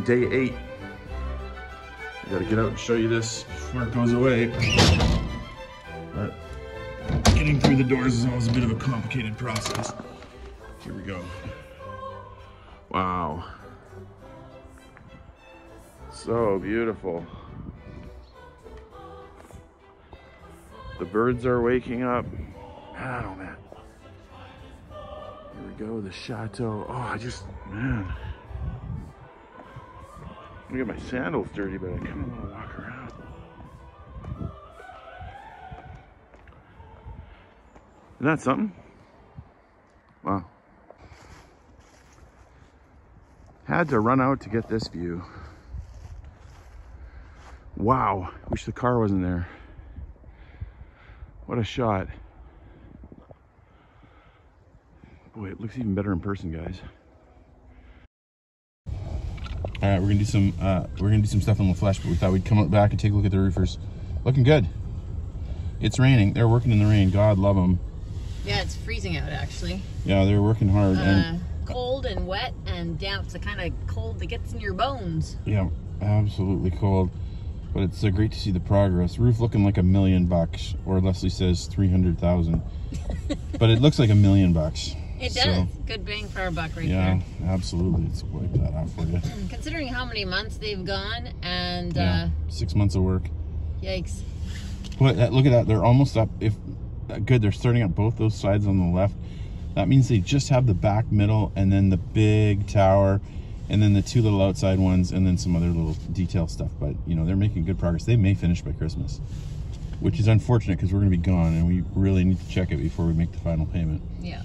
day 8. I gotta get out and show you this before it goes away. But getting through the doors is always a bit of a complicated process. Here we go. Wow. So beautiful. The birds are waking up. Oh man. Here we go, the chateau. Oh, man. I'm gonna get my sandals dirty, but I kind of want to walk around. Isn't that something? Wow. Had to run out to get this view. Wow. Wish the car wasn't there. What a shot. Boy, it looks even better in person, guys. All right, we're gonna do some stuff in the flesh, but we thought we'd come up back and take a look at the roofers. Looking good. It's raining. They're working in the rain. God love them. Yeah, it's freezing out actually. Yeah, they're working hard. And cold and wet and damp. It's the kind of cold that gets in your bones. Yeah, absolutely cold. But it's great to see the progress. Roof looking like $1 million, or Leslie says 300,000. But it looks like $1 million. It does. So, good bang for our buck right there. Yeah, absolutely. Let's wipe that out for you. Considering how many months they've gone and... 6 months of work. Yikes. But look at that. They're almost up. Good, they're starting up both those sides on the left. That means they just have the back middle and then the big tower and then the 2 little outside ones and then some other little detail stuff. But, you know, they're making good progress. They may finish by Christmas, which is unfortunate because we're going to be gone and we really need to check it before we make the final payment. Yeah.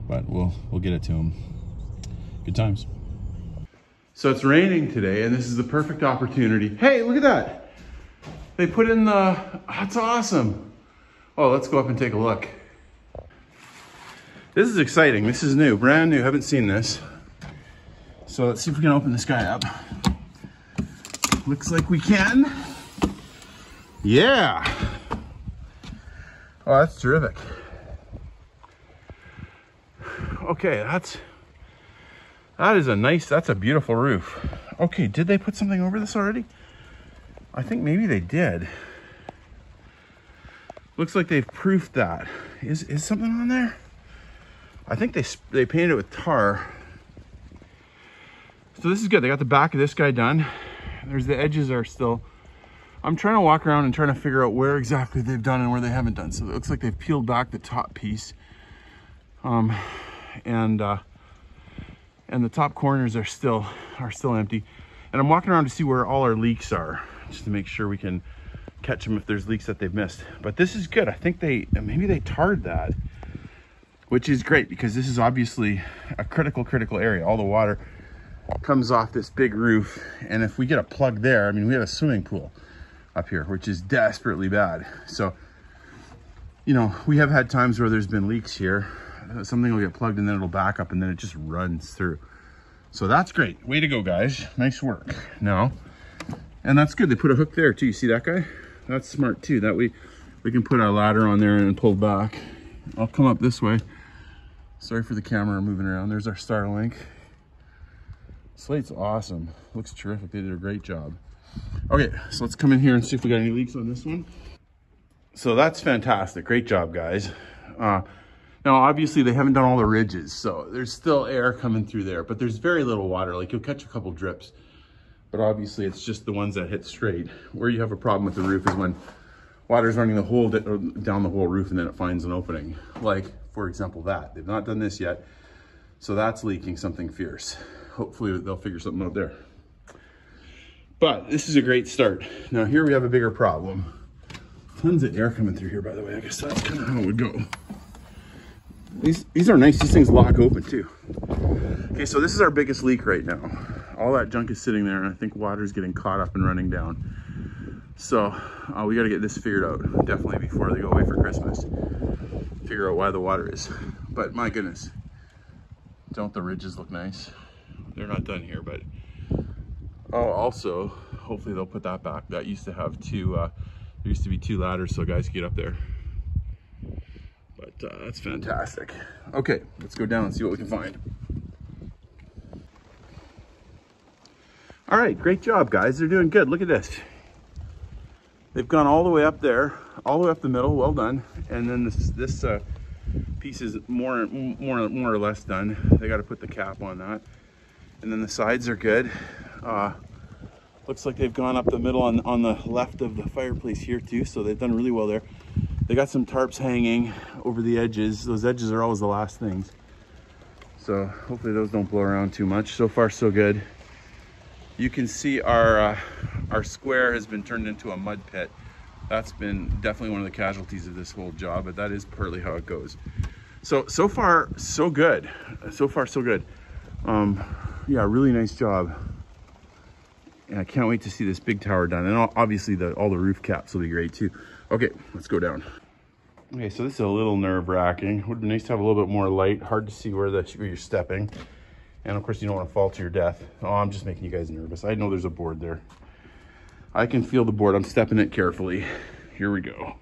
But we'll get it to them. Good times. So it's raining today, and this is the perfect opportunity. Hey, look at that! They put in the. That's awesome. Oh, let's go up and take a look. This is exciting. This is new, brand new. Haven't seen this. So let's see if we can open this guy up. Looks like we can. Yeah. Oh, that's terrific. Okay, that's a beautiful roof. Okay, did they put something over this already? I think maybe they did. Looks like they've proofed that. Is something on there? I think they painted it with tar. So this is good. They got the back of this guy done. The edges are still. I'm trying to walk around and trying to figure out where exactly they've done and where they haven't done. So it looks like they've peeled back the top piece. And the top corners are still empty. And I'm walking around to see where all our leaks are, just to make sure we can catch them if there's leaks that they've missed. But this is good. I think maybe they tarred that, which is great because this is obviously a critical area. All the water comes off this big roof, and if we get a plug there, I mean, we have a swimming pool up here, which is desperately bad. So, you know, we have had times where there's been leaks here. Something will get plugged and then it'll back up and then it just runs through. So that's great. Way to go, guys. Nice work. Now, and that's good. They put a hook there too. You see that guy? That's smart too. That way we can put our ladder on there and pull back. I'll come up this way. Sorry for the camera moving around. There's our Starlink. Slate's awesome. Looks terrific. They did a great job. Okay, so let's come in here and see if we got any leaks on this one. So that's fantastic. Great job, guys. Now, obviously, they haven't done all the ridges, so there's still air coming through there, but there's very little water. Like, you'll catch a couple drips, but obviously, it's just the ones that hit straight. Where you have a problem with the roof is when water's running the whole down the whole roof and then it finds an opening. Like, for example, that. They've not done this yet, so that's leaking something fierce. Hopefully, they'll figure something out there. But this is a great start. Now, here we have a bigger problem. Tons of air coming through here, by the way. I guess that's kind of how it would go. These are nice. These things lock open too. Okay, so this is our biggest leak right now. All that junk is sitting there and I think water's getting caught up and running down. So we got to get this figured out definitely before they go away for Christmas. Figure out why the water is. But my goodness, don't the ridges look nice? They're not done here, but also hopefully they'll put that back. That used to have there used to be 2 ladders so guys could get up there. But that's fantastic. Okay, let's go down and see what we can find. All right, great job, guys. They're doing good. Look at this. They've gone all the way up there, all the way up the middle. Well done. And then this piece is more or less done. They got to put the cap on that. And then the sides are good. Looks like they've gone up the middle on the left of the fireplace here too. So they've done really well there. They got some tarps hanging over the edges. Those edges are always the last things. So hopefully those don't blow around too much. So far, so good. You can see our square has been turned into a mud pit. That's been definitely one of the casualties of this whole job, but that is partly how it goes. So far, so good. So far, so good. Yeah, really nice job. And I can't wait to see this big tower done. And obviously all the roof caps will be great too. Okay, let's go down. Okay, so this is a little nerve-wracking. Would be nice to have a little bit more light. Hard to see where you're stepping. And of course, you don't want to fall to your death. Oh, I'm just making you guys nervous. I know there's a board there. I can feel the board. I'm stepping it carefully. Here we go.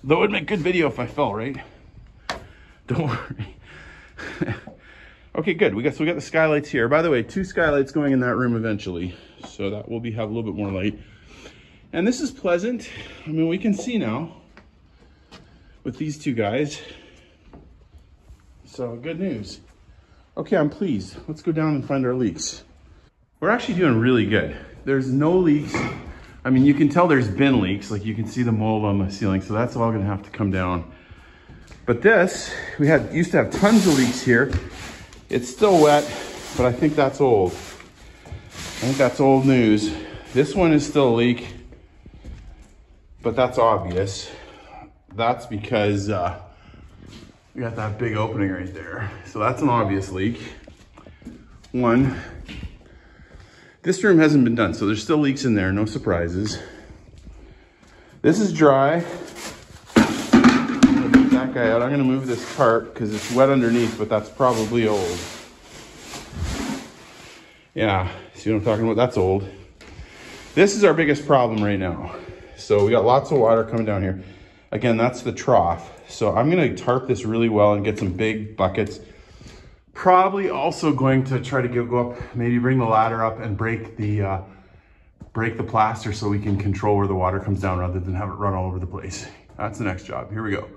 Though it would make good video if I fell, right? Don't worry. Okay, good. So we got the skylights here. By the way, 2 skylights going in that room eventually. So that will have a little bit more light. And this is pleasant. I mean, we can see now with these 2 guys. So good news. Okay, I'm pleased. Let's go down and find our leaks. We're actually doing really good. There's no leaks. I mean, you can tell there's been leaks. Like you can see the mold on the ceiling. So that's all gonna have to come down. But this, used to have tons of leaks here. It's still wet, but I think that's old. I think that's old news. This one is still a leak, but that's obvious. That's because we got that big opening right there. So that's an obvious leak. One. This room hasn't been done, so there's still leaks in there, no surprises. This is dry. I'm gonna move that guy out. I'm gonna move this part because it's wet underneath, but that's probably old. Yeah, see what I'm talking about? That's old. This is our biggest problem right now. So we got lots of water coming down here. Again, that's the trough. So I'm gonna tarp this really well and get some big buckets. Probably also going to try to go up, maybe bring the ladder up and break the plaster so we can control where the water comes down rather than have it run all over the place. That's the next job. Here we go.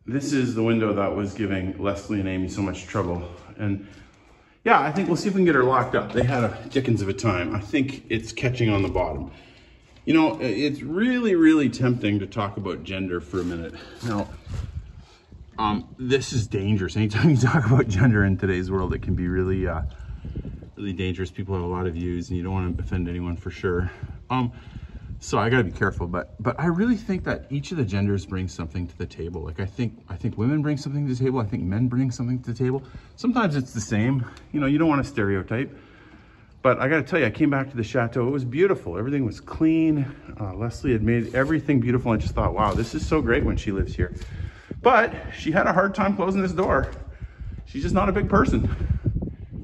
This is the window that was giving Leslie and Amy so much trouble. And yeah, I think we'll see if we can get her locked up. They had a dickens of a time. I think it's catching on the bottom. You know, it's really, really tempting to talk about gender for a minute. Now, this is dangerous. Anytime you talk about gender in today's world, it can be really, really dangerous. People have a lot of views and you don't want to offend anyone for sure. So I gotta be careful, but I really think that each of the genders brings something to the table. Like I think women bring something to the table. I think men bring something to the table. Sometimes it's the same. You know, you don't want to stereotype. But I gotta tell you, I came back to the Chateau. It was beautiful. Everything was clean. Leslie had made everything beautiful. I just thought, wow, this is so great when she lives here. But she had a hard time closing this door. She's just not a big person.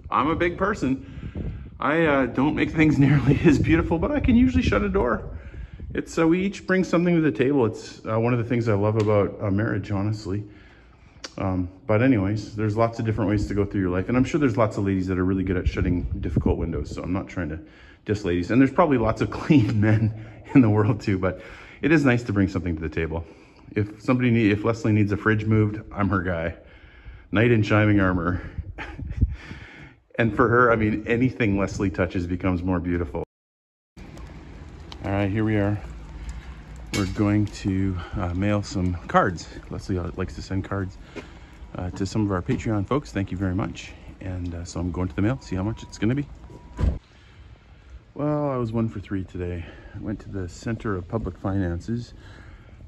I'm a big person. I don't make things nearly as beautiful, but I can usually shut a door. It's we each bring something to the table. It's one of the things I love about marriage, honestly. But anyways, there's lots of different ways to go through your life. And I'm sure there's lots of ladies that are really good at shutting difficult windows. So I'm not trying to diss ladies. And there's probably lots of clean men in the world too, but it is nice to bring something to the table. If Leslie needs a fridge moved, I'm her guy. Knight in shining armor. And for her, I mean, anything Leslie touches becomes more beautiful. All right, here we are. We're going to mail some cards. Leslie likes to send cards to some of our Patreon folks. Thank you very much. And so I'm going to the mail, see how much it's gonna be. Well, I was 1 for 3 today. I went to the Center of Public Finances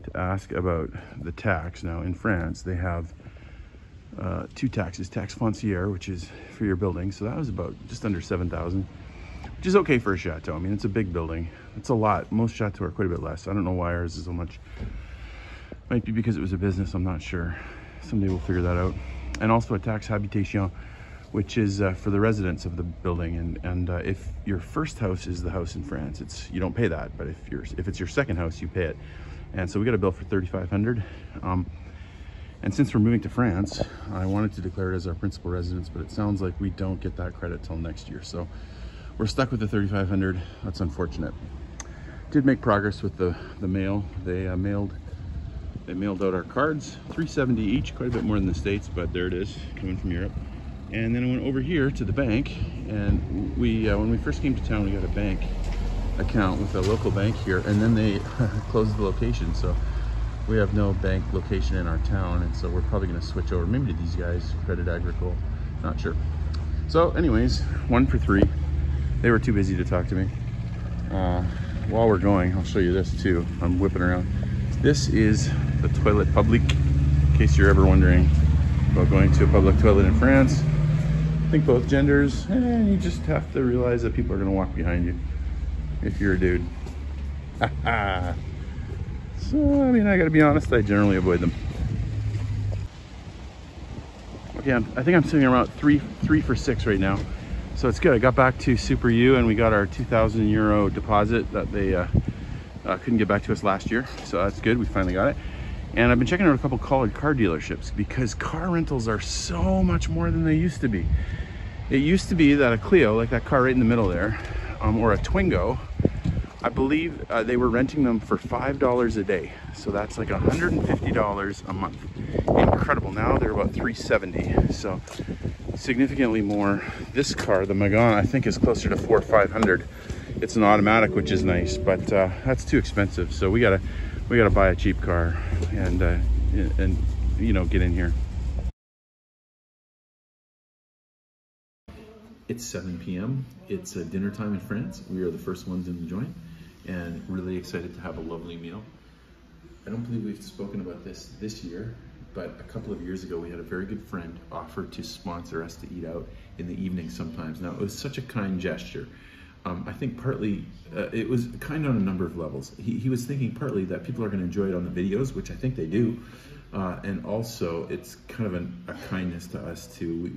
to ask about the tax. Now in France, they have 2 taxes. Tax foncière, which is for your building. So that was about just under 7,000, which is okay for a chateau. I mean, it's a big building. It's a lot. Most chateaux are quite a bit less. I don't know why ours is so much. Might be because it was a business, I'm not sure. Someday we'll figure that out. And also a tax habitation, which is for the residents of the building. And if your first house is the house in France, you don't pay that. But if it's your second house, you pay it. And so we got a bill for 3,500. And since we're moving to France, I wanted to declare it as our principal residence, but it sounds like we don't get that credit till next year. So we're stuck with the 3,500. That's unfortunate. Did make progress with the mail. They mailed out our cards, $3.70 each, quite a bit more than the States, but there it is, coming from Europe. And then I went over here to the bank, and we when we first came to town, we got a bank account with a local bank here, and then they closed the location, so we have no bank location in our town, and so we're probably going to switch over maybe to these guys, Credit Agricole, not sure. So anyways, 1 for 3. They were too busy to talk to me. While we're going, I'll show you this too. I'm whipping around. This is the toilet public, in case you're ever wondering about going to a public toilet in France. I think both genders, and you just have to realize that people are gonna walk behind you if you're a dude. So, I mean, I gotta be honest, I generally avoid them. Okay, I think I'm sitting around three for 6 right now. So it's good. I got back to Super U and we got our 2,000 euro deposit that they couldn't get back to us last year. So that's good, we finally got it. And I've been checking out a couple car dealerships because car rentals are so much more than they used to be. It used to be that a Clio, like that car right in the middle there, or a Twingo, I believe they were renting them for $5 a day. So that's like $150 a month. Incredible. Now they're about $370. So significantly more. This car, the Megane, I think is closer to $400 or $500. It's an automatic, which is nice, but that's too expensive. So we gotta buy a cheap car and you know, get in here. It's 7 p.m. It's dinner time in France. We are the first ones in the joint and really excited to have a lovely meal. I don't believe we've spoken about this year, but a couple of years ago we had a very good friend offer to sponsor us to eat out in the evening sometimes. Now, it was such a kind gesture. I think partly it was kind on a number of levels. He was thinking partly that people are going to enjoy it on the videos, which I think they do, and also it's kind of a kindness to us too.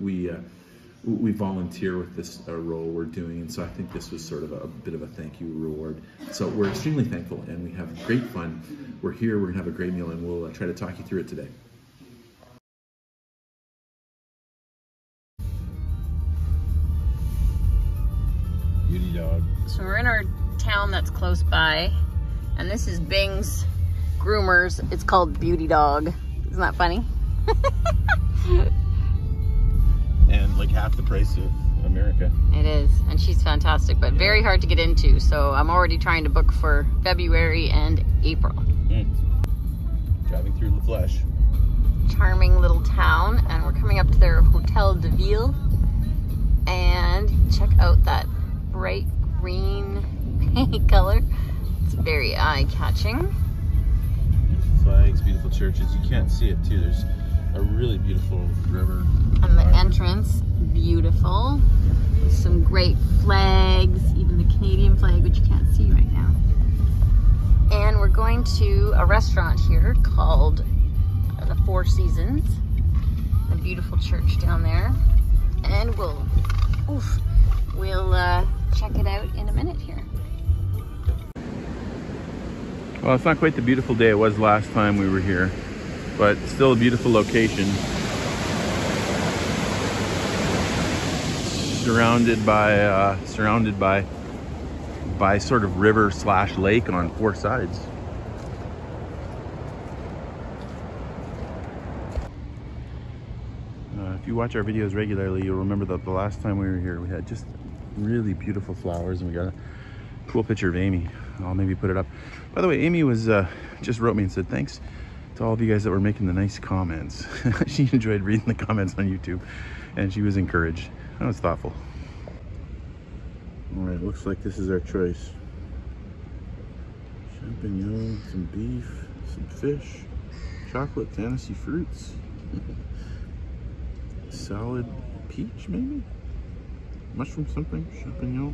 We volunteer with this role we're doing, and so I think this was sort of a bit of a thank you reward. So we're extremely thankful, and we have great fun. We're here, we're gonna have a great meal, and we'll try to talk you through it today. Beauty dog. So we're in our town that's close by, and this is Bing's Groomers. It's called Beauty Dog. Isn't that funny? And like half the price of America. It is, and she's fantastic, but very hard to get into. So I'm already trying to book for February and April. Driving through La Flèche. Charming little town, and we're coming up to their Hotel de Ville. And check out that bright green paint color. It's very eye-catching. Flags, beautiful churches. You can't see it too. There's a really beautiful river. And the entrance, beautiful. Some great flags, even the Canadian flag, which you can't see right now. And we're going to a restaurant here called the Four Seasons. A beautiful church down there. And we'll check it out in a minute here. Well, it's not quite the beautiful day it was last time we were here, but still a beautiful location. Surrounded by sort of river / lake on 4 sides. If you watch our videos regularly, you'll remember that the last time we were here, we had just really beautiful flowers, and we got a cool picture of Amy. I'll maybe put it up. By the way, Amy was just wrote me and said thanks to all of you guys that were making the nice comments. She enjoyed reading the comments on YouTube, and she was encouraged. That was thoughtful. All right, looks like this is our choice. Champignon, some beef, some fish, chocolate, fantasy fruits, salad, peach maybe? Mushroom something, champignon.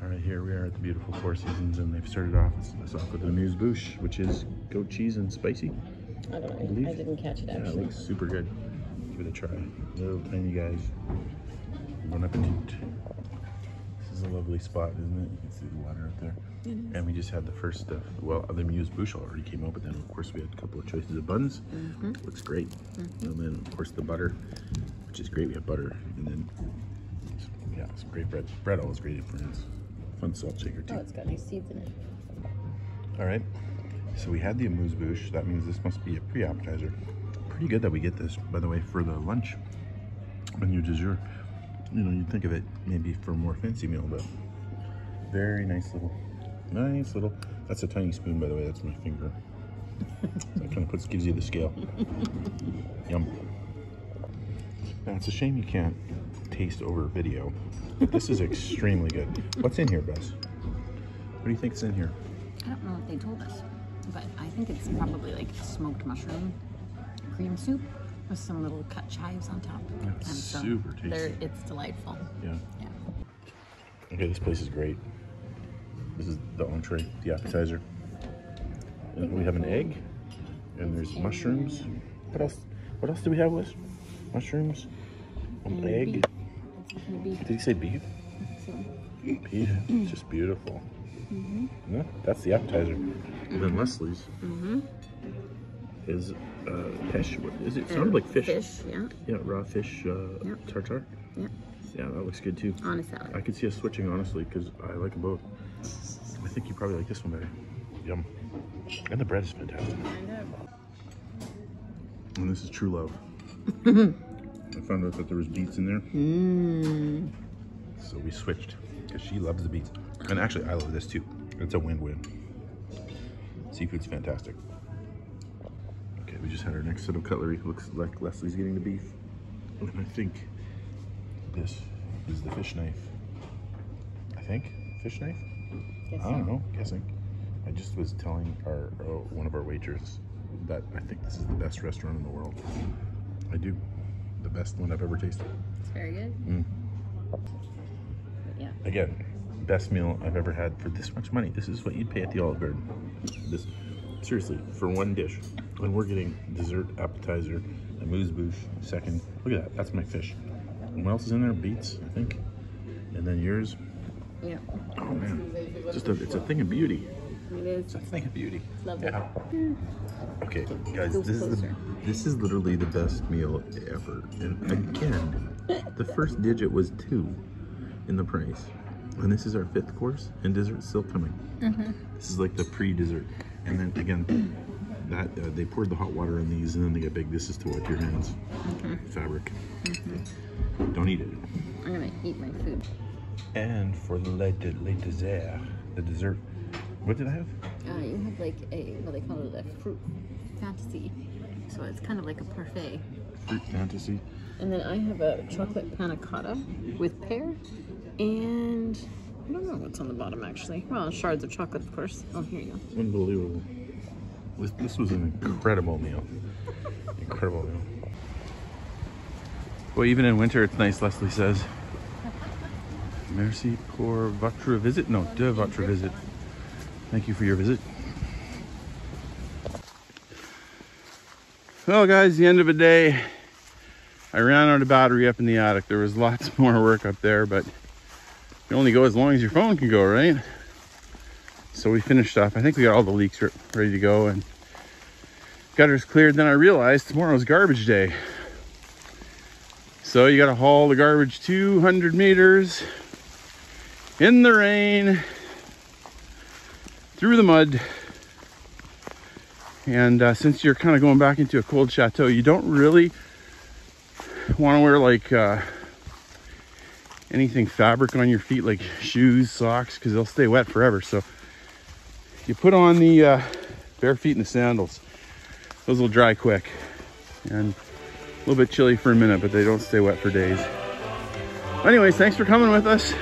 All right, here we are at the beautiful Four Seasons, and they've started us off with an amuse-bouche, which is goat cheese and spicy. I don't know. I didn't catch it actually. Yeah, it looks super good. Give it a try. Little tiny guys. Bon appetit. This is is a lovely spot, isn't it? You can see the water out there. And we just had the first, well, the amuse bouche already came out, but then of course we had a couple of choices of buns. Looks great. And then of course the butter, which is great. We have butter, and then yeah, some great bread. Bread always great in France. Fun salt shaker too. Oh, it's got nice seeds in it. All right. So we had the amuse bouche. That means this must be a pre-appetizer. Pretty good that we get this, by the way, for the lunch menu du jour. You know, you'd think of it maybe for a more fancy meal, but very nice little, that's a tiny spoon, by the way, that's my finger. That kind of gives you the scale. Yum. Now, it's a shame you can't taste over video. This is extremely good. What's in here, Bess? What do you think's in here? I don't know what they told us, but I think it's probably like smoked mushroom cream soup with some little cut chives on top. That's super tasty. It's delightful. Yeah. Okay, this place is great. This is the entree, the appetizer. And we have an egg, and there's mushrooms. What else? What else do we have, Liz? Mushrooms, an egg. Did you say beef? Beef. It's just beautiful. Yeah, that's the appetizer. And then Leslie's is fish. What is it? It sounded like fish. Fish, yeah. Yeah, raw fish tartare. Yeah. Yeah, that looks good too. On a salad. I could see us switching, honestly, because I like them both. I think you probably like this one better. Yum. And the bread is fantastic. And this is true love. I found out that there was beets in there. So we switched, because she loves the beets. And actually, I love this too. It's a win-win. Seafood's fantastic. Okay, we just had our next set of cutlery. Looks like Leslie's getting the beef. And I think this is the fish knife. I think? Fish knife? I don't know, guessing. I just was telling one of our waiters that I think this is the best restaurant in the world. I do. The best one I've ever tasted. It's very good. Yeah. Again, best meal I've ever had for this much money. This is what you'd pay at the Olive Garden. This, seriously, for one dish. And we're getting dessert, appetizer, amuse bouche, second. Look at that, that's my fish. And what else is in there? Beets, I think. And then yours. Yeah. Oh man, it's a thing of beauty. It is. It's a thing of beauty. It's lovely. Yeah. Okay, guys, this is literally the best meal ever. And again, the first digit was 2 in the price. And this is our 5th course, and dessert's still coming. This is like the pre-dessert. And then again, that they poured the hot water on these, and then they get big. This is to wipe your hands. Fabric. Don't eat it. I'm gonna eat my food. And for the dessert, what did I have? You have like what they call it, a fruit fantasy. So it's kind of like a parfait. Fruit fantasy. And then I have a chocolate panna cotta with pear, and I don't know what's on the bottom actually. Well, shards of chocolate, of course. Oh, here you go. Unbelievable. This was an incredible meal. Incredible meal. Well, even in winter, it's nice, Leslie says. Merci pour votre visit. No, de votre visit. Thank you for your visit. Well, guys, the end of the day. I ran out of battery up in the attic. There was lots more work up there, but you only go as long as your phone can go, right? So we finished up. I think we got all the leaks ready to go and gutters cleared. Then I realized tomorrow's garbage day. So you got to haul the garbage 200 meters in the rain, through the mud. And since you're kind of going back into a cold chateau, you don't really want to wear like anything fabric on your feet, like shoes, socks, because they'll stay wet forever. So you put on the bare feet and the sandals. Those will dry quick. And a little bit chilly for a minute, but they don't stay wet for days. Anyways, thanks for coming with us.